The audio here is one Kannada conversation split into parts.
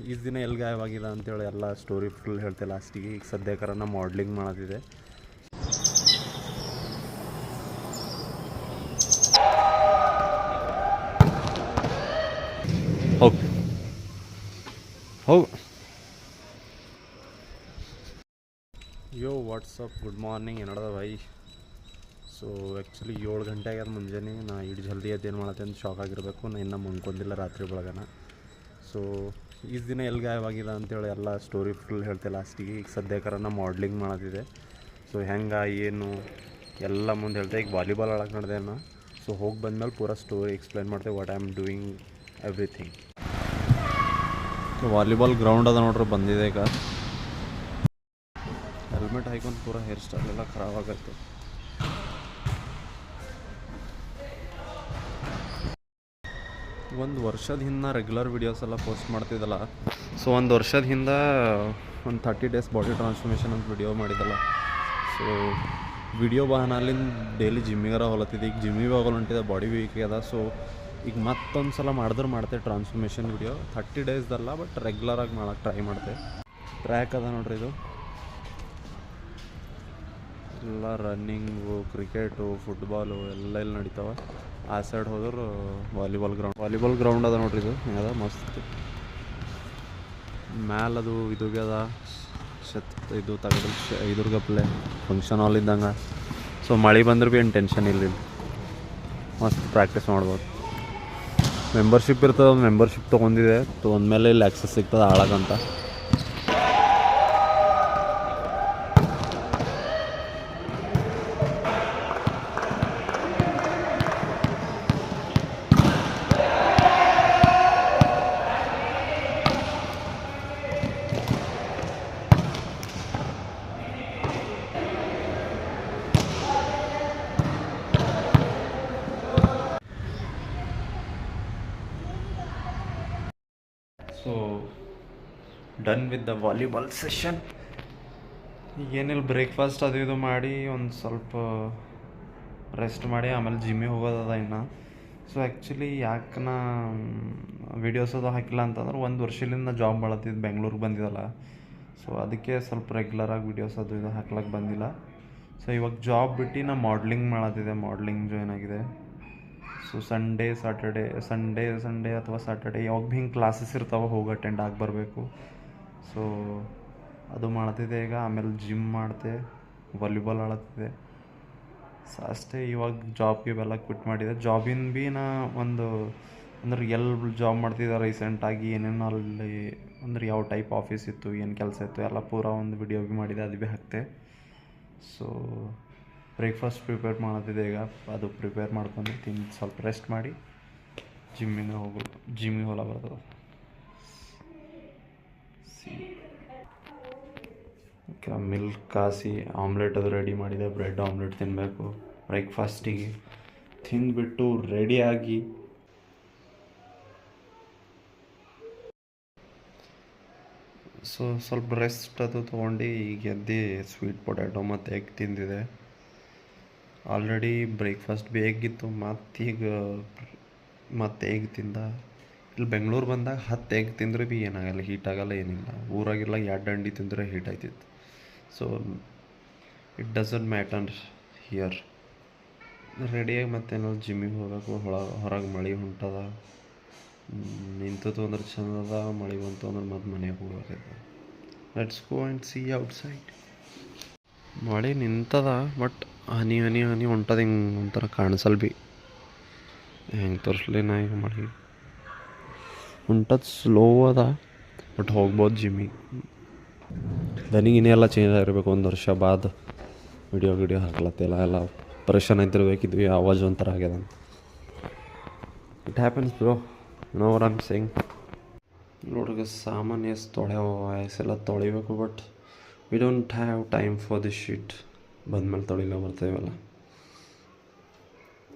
ಇಷ್ಟು ದಿನ ಎಲ್ಲಿ ಗಾಯವಾಗಿಲ್ಲ ಅಂತೇಳಿ ಎಲ್ಲ ಸ್ಟೋರಿ ಫುಲ್ ಹೇಳ್ತೆ ಲಾಸ್ಟಿಗೆ. ಈಗ ಸದ್ಯಕಾರ ನಾ ಮಾಡ್ಲಿಂಗ್ ಮಾಡತ್ತಿದೆ. ಹೋಗಿ ಹೋಗು. ಯೋ ವಾಟ್ಸಪ್, ಗುಡ್ ಮಾರ್ನಿಂಗ್, ಏನದ ಭಾಯಿ. ಸೊ ಆ್ಯಕ್ಚುಲಿ 7 ಗಂಟೆ ಆಗ್ಯದ ಮುಂಜಾನೆ. ನಾ ಇಟ್ಟು ಜಲ್ದಿ ಎದ್ದು ಏನು ಮಾಡತ್ತೆ ಅಂತ ಶಾಕ್ ಆಗಿರಬೇಕು. ನಾ ಇನ್ನೂ ಮುಂದ್ಕೊಂಡಿಲ್ಲ ರಾತ್ರಿ ಬೆಳಗನ. ಸೊ ಇಷ್ಟು ದಿನ ಎಲ್ಲಿ ಗಾಯವಾಗಿಲ್ಲ ಅಂತೇಳಿ ಎಲ್ಲ ಸ್ಟೋರಿ ಫುಲ್ ಹೇಳ್ತೆ ಲಾಸ್ಟಿಗೆ. ಈಗ ಸದ್ಯಕಾರ ನಾ ಮಾಡ್ಲಿಂಗ್ ಮಾಡತ್ತಿದೆ. ಸೊ ಹೆಂಗೆ ಏನು ಎಲ್ಲ ಮುಂದೆ ಹೇಳ್ತೆ. ಈಗ ವಾಲಿಬಾಲ್ ಆಡಕ್ಕೆ ನಡೆದೆ ನಾ. ಸೊ ಹೋಗಿ ಬಂದಮೇಲೆ ಪೂರಾ ಸ್ಟೋರಿ ಎಕ್ಸ್ಪ್ಲೈನ್ ಮಾಡ್ತೇವೆ, what I am doing everything. Volleyball ground ಅದ ನೋಡ್ರಿ, ಬಂದಿದೆ ಈಗ. ಹೆಲ್ಮೆಟ್ ಹಾಕೊಂಡು ಪೂರಾ ಹೇರ್ ಸ್ಟೈಲ್ ಎಲ್ಲ ಖರಾಬ್ ಆಗತ್ತೆ. ಒಂದು ವರ್ಷದ ಹಿಂದೆ ರೆಗ್ಯುಲರ್ ವೀಡಿಯೋಸ್ ಎಲ್ಲ ಪೋಸ್ಟ್ ಮಾಡ್ತಿದ್ದಲ್ಲ. ಸೊ ಒಂದು ವರ್ಷದ ಹಿಂದೆ ಒಂದು 30 days ಬಾಡಿ ಟ್ರಾನ್ಸ್ಫಾರ್ಮೇಷನ್ ಅಂತ ವಿಡಿಯೋ ಮಾಡಿದ್ದಲ್ಲ. ಸೊ ವಿಡಿಯೋ ಬಹನಾಲಿಂದ ಡೈಲಿ ಜಿಮ್ಮಿಗಾರ ಹೊಲತ್ತಿದ್ದೆ. ಈಗ ಜಿಮ್ಮಿಗೆ ಹೋಗಲು ಹೊಂಟಿದೆ, ಬಾಡಿ ವೀಕ್ ಅದ. ಸೊ ಈಗ ಮತ್ತೊಂದು ಸಲ ಮಾಡ್ತೆ ಟ್ರಾನ್ಸ್ಫಾರ್ಮೇಷನ್ ವಿಡಿಯೋ. 30 daysದಲ್ಲ, ಬಟ್ ರೆಗ್ಯುಲರಾಗಿ ಮಾಡೋಕ್ಕೆ ಟ್ರೈ ಮಾಡ್ತೆ. ಟ್ರ್ಯಾಕ್ ಅದ ನೋಡ್ರಿ, ಇದು ಎಲ್ಲ ರನ್ನಿಂಗು, ಕ್ರಿಕೆಟು, ಫುಟ್ಬಾಲು ಎಲ್ಲ ಇಲ್ಲಿ ನಡೀತಾವೆ. ಆ ಸೈಡ್ ಹೋದ್ರೆ ವಾಲಿಬಾಲ್ ಗ್ರೌಂಡ್ ಅದ ನೋಡ್ರಿ. ಇದು ಅದ ಮಸ್ತ್ ಮ್ಯಾಲದು ಇದು ಅದ ಇದು ತಗಡು ಇದ್ರಗಪ್ಲೆ ಫಂಕ್ಷನ್ ಹಾಲ್ ಇದ್ದಂಗೆ. ಸೊ ಮಳೆ ಬಂದ್ರೆ ಭೀ ಏನು ಟೆನ್ಷನ್ ಇಲ್ಲ, ಮಸ್ತ್ ಪ್ರಾಕ್ಟೀಸ್ ಮಾಡ್ಬೋದು. ಮೆಂಬರ್ಶಿಪ್ ಇರ್ತದೆ, ಮೆಂಬರ್ಶಿಪ್ ತೊಗೊಂಡ್ಮೇಲೆ ಇಲ್ಲಿ ಆ್ಯಕ್ಸಸ್ ಸಿಗ್ತದೆ ಆಳಕ್ಕಂತ. So done with the volleyball session. ಈಗೇನಿಲ್ಲ, ಬ್ರೇಕ್ಫಾಸ್ಟ್ ಅದು ಇದು ಮಾಡಿ ಒಂದು ಸ್ವಲ್ಪ ರೆಸ್ಟ್ ಮಾಡಿ ಆಮೇಲೆ ಜಿಮ್ಮಿಗೆ ಹೋಗೋದದ ಇನ್ನು. ಸೊ ಆ್ಯಕ್ಚುಲಿ ಯಾಕೆ ನಾ ವೀಡಿಯೋಸ್ ಅದು ಹಾಕಿಲ್ಲ ಅಂತಂದ್ರೆ, ಒಂದು ವರ್ಷದಿಂದ ಜಾಬ್ ಮಾಡತ್ತಿದ್ದು ಬೆಂಗ್ಳೂರಿಗೆ ಬಂದಿದ್ದಲ್ಲ. ಸೊ ಅದಕ್ಕೆ ಸ್ವಲ್ಪ ರೆಗ್ಯುಲರಾಗಿ ವೀಡಿಯೋಸ್ ಅದು ಇದು ಹಾಕ್ಲಕ್ಕೆ ಬಂದಿಲ್ಲ. ಸೊ ಇವಾಗ ಜಾಬ್ ಬಿಟ್ಟು ನಾ ಮಾಡ್ಲಿಂಗ್ ಮಾಡತ್ತಿದ್ದೆ, ಮಾಡ್ಲಿಂಗ್ ಜಾಯ್ನ್ ಆಗಿದೆ. ಸೊ ಸಂಡೇ ಅಥವಾ ಸ್ಯಾಟರ್ಡೇ ಯಾವಾಗ ಭೀ ಹಿಂಗೆ ಕ್ಲಾಸಸ್ ಇರ್ತಾವೆ, ಹೋಗಿ ಅಟೆಂಡ್ ಆಗಿ ಬರಬೇಕು. ಸೊ ಅದು ಮಾಡ್ತಿದ್ದೆ ಈಗ. ಆಮೇಲೆ ಜಿಮ್ ಮಾಡ್ತೆ, ವಾಲಿಬಾಲ್ ಆಡತ್ತಿದ್ದೆ. ಸೊ ಅಷ್ಟೇ. ಇವಾಗ ಜಾಬ್ಗೆಲ್ಲ ಕ್ವಿಟ್ ಮಾಡಿದೆ. ಜಾಬಿನ ಭೀ ನಾ ಒಂದು ಅಂದ್ರೆ ಎಲ್ಲಿ ಜಾಬ್ ಮಾಡ್ತಿದ್ದೆ ರೀಸೆಂಟಾಗಿ, ಏನೇನು ಅಲ್ಲಿ ಅಂದ್ರೆ ಯಾವ ಟೈಪ್ ಆಫೀಸ್ ಇತ್ತು, ಏನು ಕೆಲಸ ಇತ್ತು ಎಲ್ಲ ಪೂರಾ ಒಂದು ವಿಡಿಯೋ ಭೀ ಮಾಡಿದೆ, ಅದು ಭೀ ಹಾಕ್ತೆ. ಸೊ ಬ್ರೇಕ್ಫಾಸ್ಟ್ ಪ್ರಿಪೇರ್ ಮಾಡತ್ತಿದ್ದೆ ಈಗ. ಅದು ಪ್ರಿಪೇರ್ ಮಾಡ್ಕೊಂಡು ತಿಂದು ಸ್ವಲ್ಪ ರೆಸ್ಟ್ ಮಾಡಿ ಜಿಮ್ಮಿಗೆ ಹೊಲ ಬರ್ತದೆ. ಮಿಲ್ಕ್ ಕಾಸಿ ಆಮ್ಲೆಟ್ ಅದು ರೆಡಿ ಮಾಡಿದೆ. ಬ್ರೆಡ್ ಆಮ್ಲೆಟ್ ತಿನ್ನಬೇಕು ಬ್ರೇಕ್ಫಾಸ್ಟಿಗೆ. ತಿಂದುಬಿಟ್ಟು ರೆಡಿಯಾಗಿ ಸೊ ಸ್ವಲ್ಪ ರೆಸ್ಟ್ ಅದು ತೊಗೊಂಡು ಈಗ ಎದ್ದು ಸ್ವೀಟ್ ಪೊಟ್ಯಾಟೊ ಮತ್ತು ಎಗ್ ತಿಂದಿದೆ. ಆಲ್ರೆಡಿ ಬ್ರೇಕ್ಫಾಸ್ಟ್ ಭೀ ಎಗ್ಗಿತ್ತು, ಮತ್ತೆ ಎಗ್ ತಿಂದ. ಇಲ್ಲಿ ಬೆಂಗ್ಳೂರು ಬಂದಾಗ 10 ಎಗ್ ತಿಂದರೆ ಭೀ ಏನಾಗಲ್ಲ, ಹೀಟ್ ಆಗಲ್ಲ, ಏನಿಲ್ಲ. ಊರಾಗೆಲ್ಲ 2 ಅಂಡಿ ತಿಂದರೆ ಹೀಟ್ ಆಯ್ತಿತ್ತು. So it doesn't matter here. ರೆಡಿಯಾಗಿ ಮತ್ತೇನೋ ಜಿಮ್ಮಿಗೆ ಹೋಗಬೇಕು. ಹೊರಗೆ ಮಳೆ ಹೊಂಟದ, ನಿಂತದ್ದು ಅಂದ್ರೆ ಚಂದದ, ಮಳೆ ಬಂತು ಅಂದ್ರೆ ಮತ್ತೆ ಮನೆಗೆ ಹೋಗ್ಬೇಕೈತೆ. Let's go and see outside. ಮಳೆ ನಿಂತದ, ಬಟ್ ಹನಿ ಹೊಂಟದ. ಹಿಂಗೆ ಒಂಥರ ಕಾಣಿಸಲ್ ಭೀ. ಹೆಂಗೆ ತೋರಿಸ್ಲಿ ನಾ ಈಗ? ಮಳೆ ಹೊಂಟದ ಸ್ಲೋ ಅದ, ಬಟ್ ಹೋಗ್ಬೋದು ಜಿಮ್ಮಿಗೆ. ದನಿಗಿನೆಲ್ಲ ಚೇಂಜ್ ಆಗಿರ್ಬೇಕು. 1 ವರ್ಷ ಬಾದ್ ವಿಡಿಯೋ ಹಾಕ್ಲತ್ತಿಲ್ಲ, ಎಲ್ಲ ಪರೇಶಾನ್ ಆಯ್ತಿರ್ಬೇಕಿದ್ವಿ. ಆವಾಜ್ ಒಂಥರ ಆಗ್ಯದ. It happens bro, know what I am saying. ನೋಡ್ರಿ, ಸಾಮಾನ್ಯ ತೊಳೆಲ್ಲ ತೊಳಿಬೇಕು, but we don't have time for this shit. ಬಂದಮೇಲೆ ತೊಳಿಲ್ಲ ಬರ್ತೇವಲ್ಲ.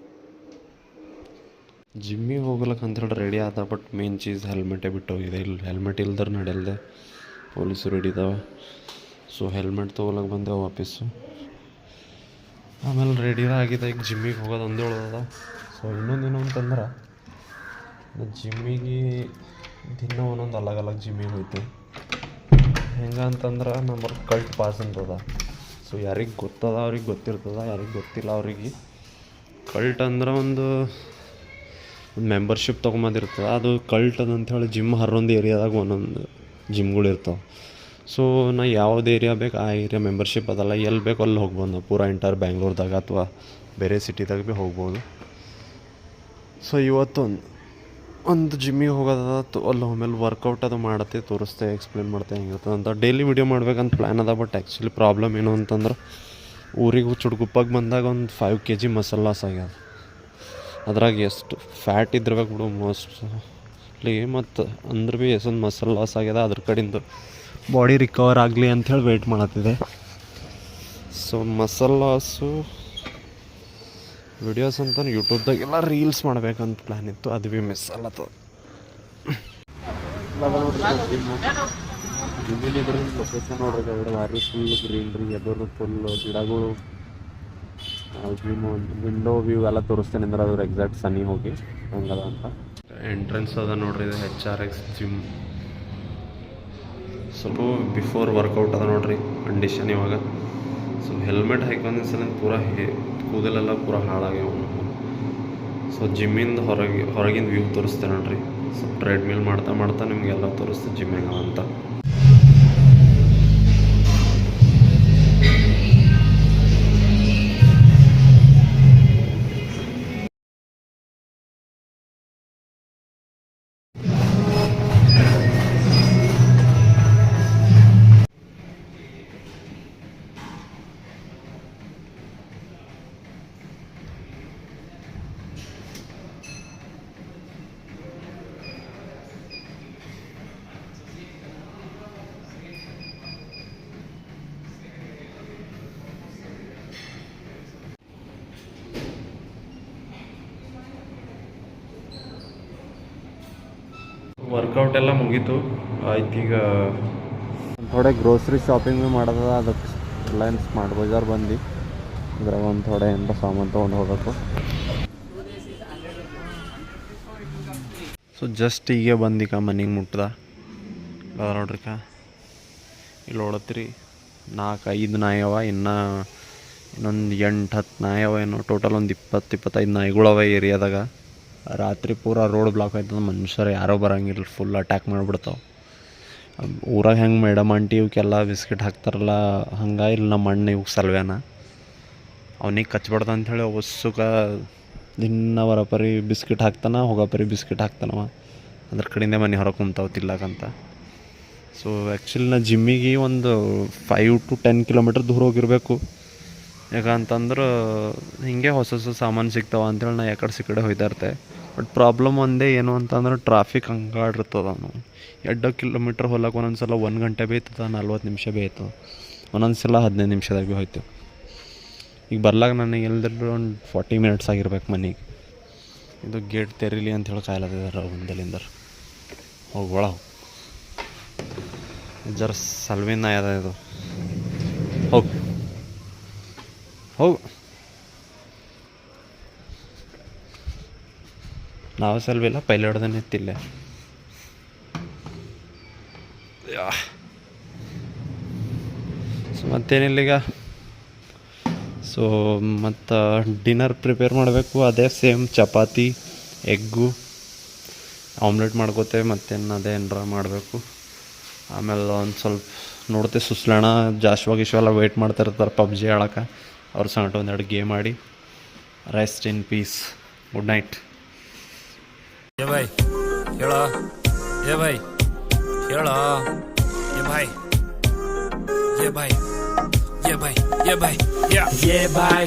ಜಿಮ್ಮಿಗೆ ಹೋಗ್ಲಕ್ಕೆ ಅಂತೇಳಿ ರೆಡಿ ಆದ, ಬಟ್ ಮೇನ್ ಚೀಸ್ ಹೆಲ್ಮೆಟೇ ಬಿಟ್ಟು ಹೋಗಿದೆ. ಇಲ್ಲಿ ಹೆಲ್ಮೆಟ್ ಇಲ್ದ್ರೆ ನಡೆಯಲ್ದೆ, ಪೊಲೀಸರು ಹಿಡಿದಾವೆ. ಸೊ ಹೆಲ್ಮೆಟ್ ತೊಗೊಳಕ್ಕೆ ಬಂದೆ ವಾಪಸ್ಸು. ಆಮೇಲೆ ರೆಡಿ ಆಗಿದೆ. ಈಗ ಜಿಮ್ಮಿಗೆ ಹೋಗೋದು ಒಂದೇ ಉಳ್ದದ. ಸೊ ಇನ್ನೊಂದೇನು ಅಂತಂದ್ರೆ, ಜಿಮ್ಮಿಗೆ ದಿನ ಒಂದೊಂದು ಅಲಗ್ ಅಲಗ್ ಜಿಮ್ಮಿಗೆ ಹೋಯ್ತು. ಹೆಂಗೆ ಅಂತಂದ್ರೆ ನಮ್ಮವ್ರ ಕಲ್ಟ್ ಪಾಸ್ ಅಂತದ. ಸೊ ಯಾರಿಗೆ ಗೊತ್ತದ ಅವ್ರಿಗೆ ಗೊತ್ತಿರ್ತದ, ಯಾರಿಗೆ ಗೊತ್ತಿಲ್ಲ ಅವ್ರಿಗೆ. ಕಲ್ಟ್ ಅಂದ್ರೆ ಒಂದು ಮೆಂಬರ್ಶಿಪ್ ತೊಗೊಂಬಂದಿರ್ತದೆ. ಅದು ಕಲ್ಟ್ ಅದಂಥೇಳಿ ಜಿಮ್ ಹರೊಂದು ಏರಿಯಾದಾಗ ಒಂದೊಂದು ಜಿಮ್ಗಳು ಇರ್ತಾವೆ. ಸೊ ನಾ ಯಾವ್ದು ಏರಿಯಾ ಬೇಕು ಆ ಏರಿಯಾ ಮೆಂಬರ್ಶಿಪ್ ಅದಲ್ಲ, ಎಲ್ಲಿ ಬೇಕು ಅಲ್ಲಿ ಹೋಗ್ಬೋದು. ನಾವು ಪೂರಾ ಎಂಟರ್ ಬ್ಯಾಂಗ್ಳೂರ್ದಾಗ ಅಥವಾ ಬೇರೆ ಸಿಟಿದಾಗ ಭೀ ಹೋಗ್ಬೋದು. ಸೊ ಇವತ್ತು ಒಂದು ಜಿಮ್ಮಿಗೆ ಹೋಗೋದು ಅಲ್ಲಿ ಆಮೇಲೆ ವರ್ಕೌಟ್ ಅದು ಮಾಡತ್ತೆ, ತೋರಿಸ್ತೆ, ಎಕ್ಸ್ಪ್ಲೇನ್ ಮಾಡ್ತೆ ಹೆಂಗಿರ್ತದೆ ಅಂತ. ಡೈಲಿ ವಿಡಿಯೋ ಮಾಡ್ಬೇಕಂತ ಪ್ಲ್ಯಾನ್ ಅದ. ಬಟ್ ಆ್ಯಕ್ಚುಲಿ ಪ್ರಾಬ್ಲಮ್ ಏನು ಅಂತಂದ್ರೆ ಊರಿಗೆ ಚುಡ್ಗುಪ್ಪಾಗ ಬಂದಾಗ ಒಂದು 5 kg ಮಸಲ್ ಲಾಸ್ ಆಗ್ಯದ. ಅದ್ರಾಗ ಎಷ್ಟು ಫ್ಯಾಟ್ ಇದ್ದಿರ್ಬೇಕು ಬಿಡು ಮೋಸ್ಟ್ಲಿ, ಮತ್ತು ಅಂದ್ರೆ ಭೀ ಎಷ್ಟೊಂದು ಮಸಲ್ ಲಾಸ್ ಆಗ್ಯದ. ಅದ್ರ ಕಡೆಯಿಂದ ಬಾಡಿ ರಿಕವರ್ ಆಗಲಿ ಅಂಥೇಳಿ ವೆಯ್ಟ್ ಮಾಡತ್ತಿದೆ. ಸೊ ಮಸಲ್ ಲಾಸು ವಿಡಿಯೋಸ್ ಅಂತ ಯೂಟ್ಯೂಬ್ದಾಗೆಲ್ಲ ರೀಲ್ಸ್ ಮಾಡ್ಬೇಕಂತ ಪ್ಲ್ಯಾನ್ ಇತ್ತು, ಅದು ಭೀ ಮಿಸ್ ಅಲ್ಲತ್ತದ. ಜಿಮ್ಮಿನಿದ್ರೆ ಲೊಕೇಶನ್ ನೋಡ್ರಿ, ಎರಡು ಭಾರಿ ಫುಲ್ ಗ್ರೀನ್ರಿ, ಎದುರು ಫುಲ್ ಗಿಡಗಳು, ಜಿಮ್ ವಿಂಡೋ ವ್ಯೂ ಎಲ್ಲ ತೋರಿಸ್ತೇನೆ ಅಂದ್ರೆ ಅದ್ರ ಎಕ್ಸಾಕ್ಟ್ ಸನಿ ಹೋಗಿ ಹಂಗದ ಅಂತ. ಎಂಟ್ರೆನ್ಸ್ ಅದ ನೋಡ್ರಿ, ಇದು HRX ಜಿಮ್. ಸ್ವಲ್ಪ ಬಿಫೋರ್ ವರ್ಕೌಟ್ ಅದ ನೋಡ್ರಿ ಕಂಡೀಷನ್ ಇವಾಗ. ಸೊ ಹೆಲ್ಮೆಟ್ ಹಾಕೊಂಡ್ ಸಲ ಪೂರಾ ಕೂದಲೆಲ್ಲ ಪೂರಾ ಹಾಳಾಗ್ಯಾವ. ಸೊ ಜಿಮ್ಮಿಂದ ಹೊರಗಿಂದ ವ್ಯೂ ತೋರಿಸ್ತೇನೆ ನೋಡ್ರಿ. ಸೊ ಟ್ರೆಡ್ಮಿಲ್ ಮಾಡ್ತಾ ನಿಮಗೆಲ್ಲ ತೋರಿಸ್ತೇನೆ ಜಿಮ್ ಹೆಂಗ ಅಂತ. ವರ್ಕೌಟ್ ಎಲ್ಲ ಮುಗೀತು, ಆಯ್ತು. ಈಗ ಥೋಡೆ ಗ್ರೋಸರಿ ಶಾಪಿಂಗ್ ಭೀ ಮಾಡೋದ. ಅದಕ್ಕೆ ರಿಲಯನ್ಸ್ ಸ್ಮಾರ್ಟ್ ಬಜಾರ್ ಬಂದು ಇದ್ರಾಗ ಒಂದು ಥೋಡೆ ಏನಾರ ಸಾಮಾನು ತೊಗೊಂಡು ಹೋಗಬೇಕು. ಸೊ ಜಸ್ಟ್ ಈಗ ಬಂದೀಗ ಮನೆಗೆ ಮುಟ್ದ ನೋಡ್ರಿಕ. ಇಲ್ಲಿ ನೋಡತ್ತೀರಿ 4-5 ನಾಯಿ ಅವ, ಇನ್ನೊಂದು 8-10 ನಾಯಿ ಅವ ಏನೋ. ಟೋಟಲ್ ಒಂದು 20-25 ನಾಯಿಗಳವ ಏರಿಯಾದಾಗ. ರಾತ್ರಿ ಪೂರಾ ರೋಡ್ ಬ್ಲಾಕ್ ಆಯ್ತದ, ಮನುಷ್ಯರು ಯಾರೋ ಬರೋಂಗಿಲ್ಲ, ಫುಲ್ ಅಟ್ಯಾಕ್ ಮಾಡಿಬಿಡ್ತಾವೆ. ಊರಾಗ ಹೆಂಗೆ ಮೇಡಮ್ ಆಂಟಿ ಇವಕ್ಕೆಲ್ಲ ಬಿಸ್ಕಿಟ್ ಹಾಕ್ತಾರಲ್ಲ ಹಂಗೆ ಇಲ್ಲಿ ನಮ್ಮ ಅಣ್ಣ ಇವ್ಗೆ ಸಲ್ವೇನ ಅವನಿಗೆ ಕಚ್ಬಾರ್ದು ಅಂಥೇಳಿ ಒಸ್ಸುಕ ದಿನ ಬರೋಪರಿ ಬಿಸ್ಕಿಟ್ ಹಾಕ್ತಾನೆ, ಹೋಗೋಪರಿ ಬಿಸ್ಕಿಟ್ ಹಾಕ್ತಾನವ. ಅದ್ರ ಕಡೆಯಿಂದ ಮನೆ ಹೊರಗೆ ಕುಂತಾವ ತಿಲ್ಲಕಂತ. ಸೊ ಆ್ಯಕ್ಚುಲಿ ನಾ ಜಿಮ್ಮಿಗೆ ಒಂದು 5 to 10 ಕಿಲೋಮೀಟ್ರ್ ದೂರ ಹೋಗಿರಬೇಕು. ಯಾಕಂತಂದ್ರೆ ಹಿಂಗೆ ಹೊಸ ಸಾಮಾನು ಸಿಗ್ತಾವ ಅಂಥೇಳಿ ನಾ ಸಿಕ್ಕಡೆ ಹೋಯ್ತಾ ಇರ್ತೆ. ಬಟ್ ಪ್ರಾಬ್ಲಮ್ ಒಂದೇ ಏನು ಅಂತಂದ್ರೆ ಟ್ರಾಫಿಕ್ ಹಂಗಾಡಿರ್ತದ. ನಾವು 2 ಕಿಲೋಮೀಟ್ರ್ ಹೊಲಕ್ಕೆ ಒಂದೊಂದು ಸಲ 1 ಗಂಟೆ ಭೀ ಆಯ್ತದ, 40 ನಿಮಿಷ ಭೀ ಆಯ್ತದ, ಒಂದೊಂದು ಸಲ 15 ನಿಮಿಷದಾಗ ಭೀ ಹೋಯ್ತು. ಈಗ ಬರ್ಲಾಗ ನನಗೆ ಎಲ್ದಿದ್ರು ಒಂದು 40 ಮಿನಿಟ್ಸ್ ಆಗಿರ್ಬೇಕು ಮನೆಗೆ. ಇದು ಗೇಟ್ ತೆರೀಲಿ ಅಂಥೇಳಿ ಕಾಯ್ಲತ್ತಿದ್ದಾರೆ ಒಂದಲಿಂದ. ಹೋಗೋಳ ಜರ ಸಲ್ವಿನ ಅದ ಇದು. ಹೋಗು ನಾವು ಸಲ್ವಿಲ್ಲ, ಪೈಲೆ ಹೊಡೆದನೇ ಎತ್ತಿಲ್ಲ. ಸೊ ಮತ್ತೇನಿಲ್ಲ ಈಗ. ಸೊ ಮತ್ತು ಡಿನ್ನರ್ ಪ್ರಿಪೇರ್ ಮಾಡಬೇಕು. ಅದೇ ಸೇಮ್ ಚಪಾತಿ, ಎಗ್ಗು, ಆಮ್ಲೆಟ್ ಮಾಡ್ಕೋತೇವೆ. ಮತ್ತೇನು ಅದೇ ಏನಾರ ಮಾಡಬೇಕು. ಆಮೇಲೆ ಒಂದು ಸ್ವಲ್ಪ ನೋಡ್ತೆ ಸುಸ್ಲಣ ಜಾಶ್ವಾಗೀಶ್ವೆಲ್ಲ ವೆಯ್ಟ್ ಮಾಡ್ತಾ ಇರ್ತಾರೆ PUBG ಆಡೋಕೆ. ಅವ್ರ ಸಂಗಟ ಒಂದೆರಡು ಗೇಮ್ ಆಡಿ rest in peace. Good night. ये भाई ಹೇಳೋ, ये भाई ಹೇಳೋ, ये भाई, ये भाई, ये भाई, ये भाई, ये भाई.